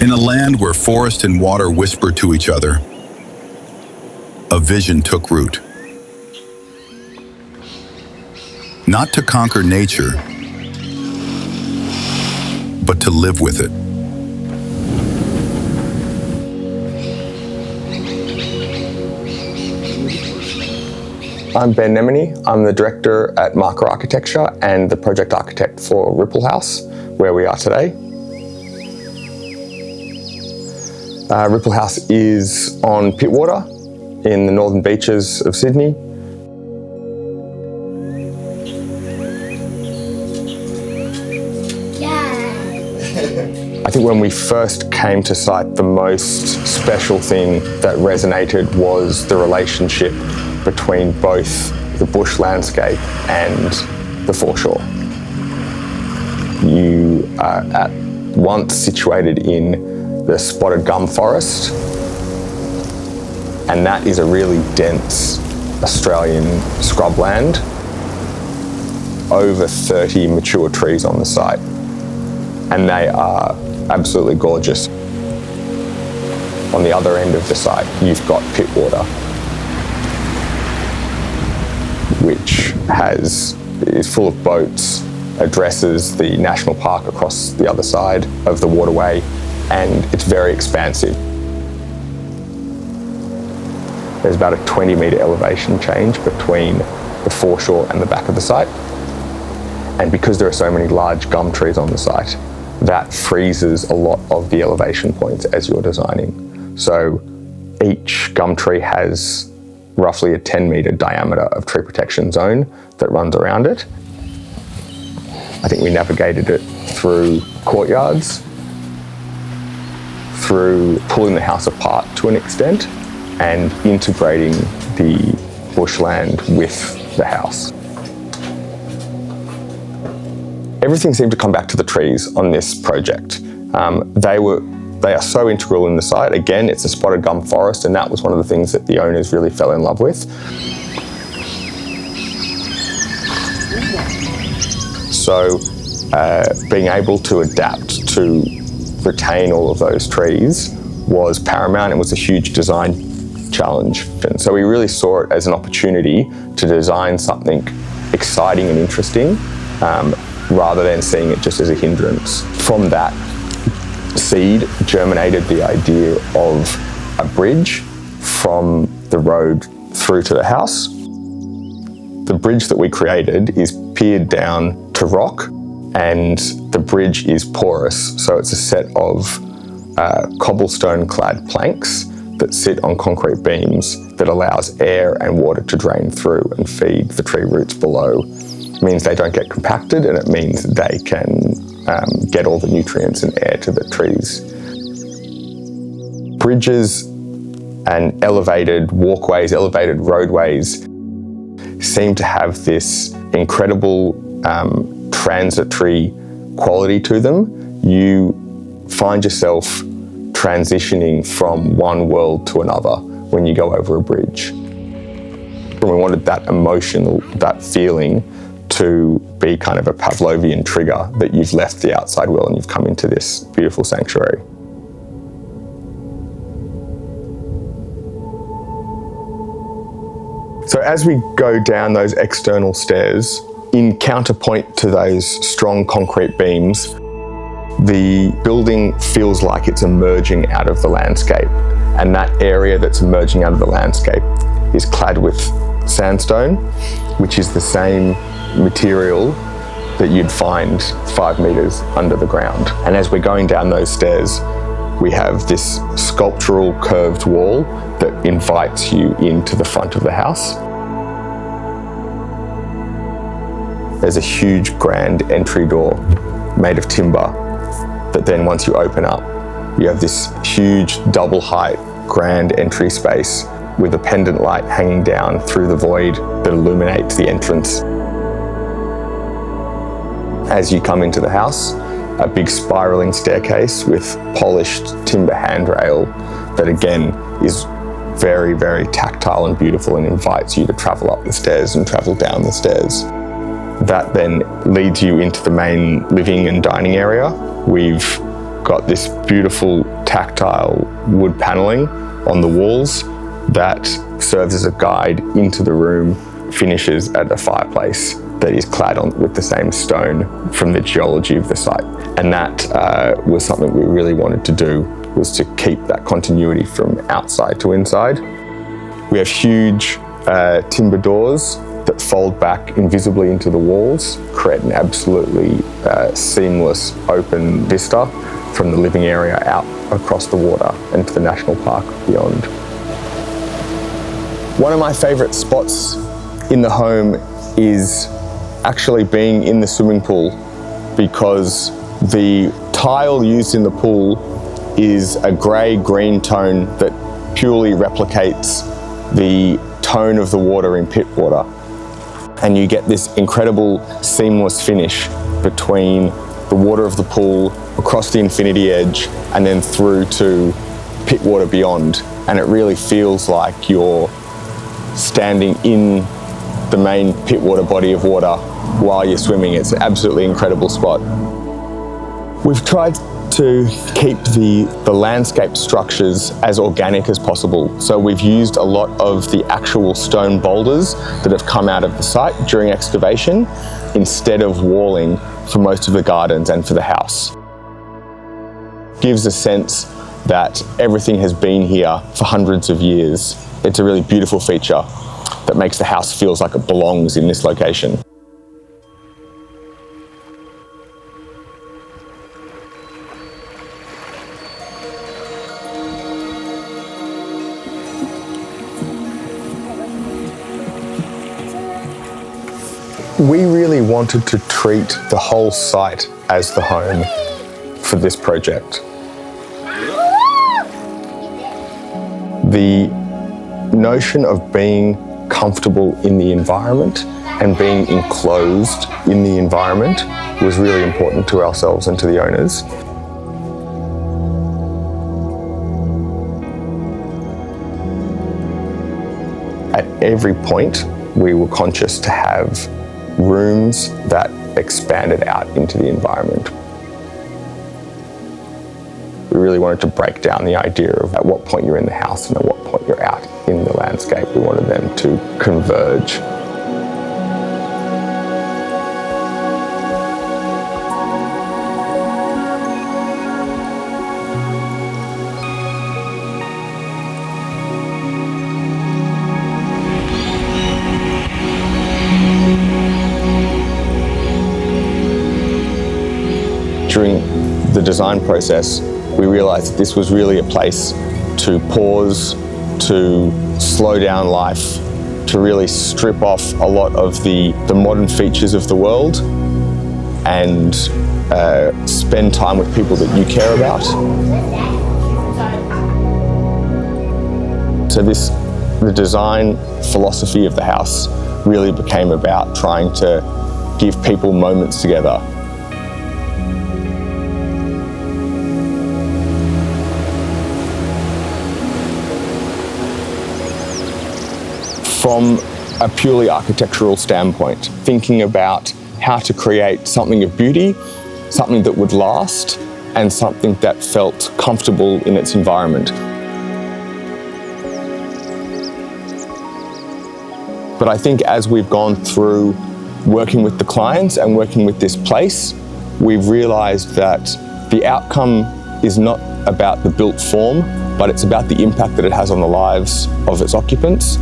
In a land where forest and water whisper to each other, a vision took root. Not to conquer nature, but to live with it. I'm Ben Nemini. I'm the director at Marker Architecture and the project architect for Ripple House, where we are today. Ripple House is on Pittwater in the northern beaches of Sydney. I think when we first came to site, the most special thing that resonated was the relationship between both the bush landscape and the foreshore. You are at once situated in the spotted gum forest, and that is a really dense Australian scrubland. Over 30 mature trees on the site, and they are absolutely gorgeous. On the other end of the site, you've got Pittwater, which is full of boats, addresses the national park across the other side of the waterway, and it's very expansive. There's about a 20-metre elevation change between the foreshore and the back of the site. And because there are so many large gum trees on the site, that freezes a lot of the elevation points as you're designing. So each gum tree has roughly a 10-metre diameter of tree protection zone that runs around it. I think we navigated it through courtyards, through pulling the house apart to an extent, and integrating the bushland with the house. Everything seemed to come back to the trees on this project. They are so integral in the site. Again, it's a spotted gum forest, and that was one of the things that the owners really fell in love with. So being able to adapt to retain all of those trees was paramount. It was a huge design challenge. And so we really saw it as an opportunity to design something exciting and interesting, rather than seeing it just as a hindrance. From that seed germinated the idea of a bridge from the road through to the house. The bridge that we created is piered down to rock, and the bridge is porous, so it's a set of cobblestone-clad planks that sit on concrete beams that allows air and water to drain through and feed the tree roots below. It means they don't get compacted, and it means they can get all the nutrients and air to the trees. Bridges and elevated walkways, elevated roadways seem to have this incredible transitory quality to them. You find yourself transitioning from one world to another when you go over a bridge. And we wanted that emotion, that feeling, to be kind of a Pavlovian trigger that you've left the outside world and you've come into this beautiful sanctuary. So as we go down those external stairs, in counterpoint to those strong concrete beams, the building feels like it's emerging out of the landscape. And that area that's emerging out of the landscape is clad with sandstone, which is the same material that you'd find 5 metres under the ground. And as we're going down those stairs, we have this sculptural curved wall that invites you into the front of the house. There's a huge grand entry door made of timber that then once you open up, you have this huge double height grand entry space with a pendant light hanging down through the void that illuminates the entrance. As you come into the house, a big spiralling staircase with polished timber handrail that again is very, very tactile and beautiful and invites you to travel up the stairs and travel down the stairs. That then leads you into the main living and dining area. We've got this beautiful tactile wood paneling on the walls that serves as a guide into the room, finishes at a fireplace that is clad with the same stone from the geology of the site. And that was something we really wanted to do, was to keep that continuity from outside to inside. We have huge timber doors that fold back invisibly into the walls, create an absolutely seamless open vista from the living area out across the water and to the national park beyond. One of my favourite spots in the home is actually being in the swimming pool, because the tile used in the pool is a grey-green tone that purely replicates the tone of the water in pit water. And you get this incredible seamless finish between the water of the pool, across the infinity edge, and then through to pit water beyond. And it really feels like you're standing in the main pit water body of water while you're swimming. It's an absolutely incredible spot. We've tried to keep the landscape structures as organic as possible. So we've used a lot of the actual stone boulders that have come out of the site during excavation instead of walling for most of the gardens and for the house. Gives a sense that everything has been here for hundreds of years. It's a really beautiful feature that makes the house feels like it belongs in this location. We really wanted to treat the whole site as the home for this project. The notion of being comfortable in the environment and being enclosed in the environment was really important to ourselves and to the owners. At every point, we were conscious to have rooms that expanded out into the environment. We really wanted to break down the idea of at what point you're in the house and at what point you're out in the landscape. We wanted them to converge. During the design process, we realized that this was really a place to pause, to slow down life, to really strip off a lot of the modern features of the world and spend time with people that you care about. So the design philosophy of the house really became about trying to give people moments together. From a purely architectural standpoint, thinking about how to create something of beauty, something that would last, and something that felt comfortable in its environment. But I think as we've gone through working with the clients and working with this place, we've realized that the outcome is not about the built form, but it's about the impact that it has on the lives of its occupants.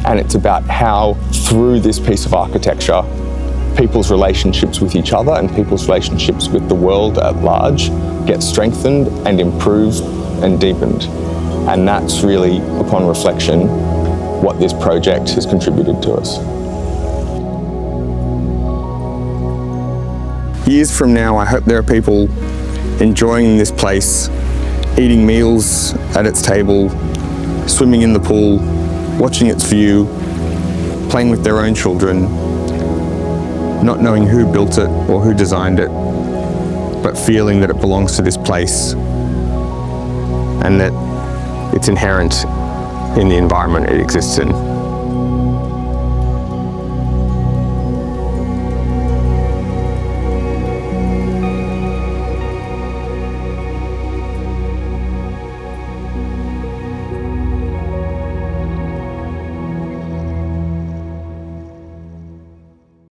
And it's about how, through this piece of architecture, people's relationships with each other and people's relationships with the world at large get strengthened and improved and deepened. And that's really, upon reflection, what this project has contributed to us. Years from now, I hope there are people enjoying this place, eating meals at its table, swimming in the pool, watching its view, playing with their own children, not knowing who built it or who designed it, but feeling that it belongs to this place and that it's inherent in the environment it exists in.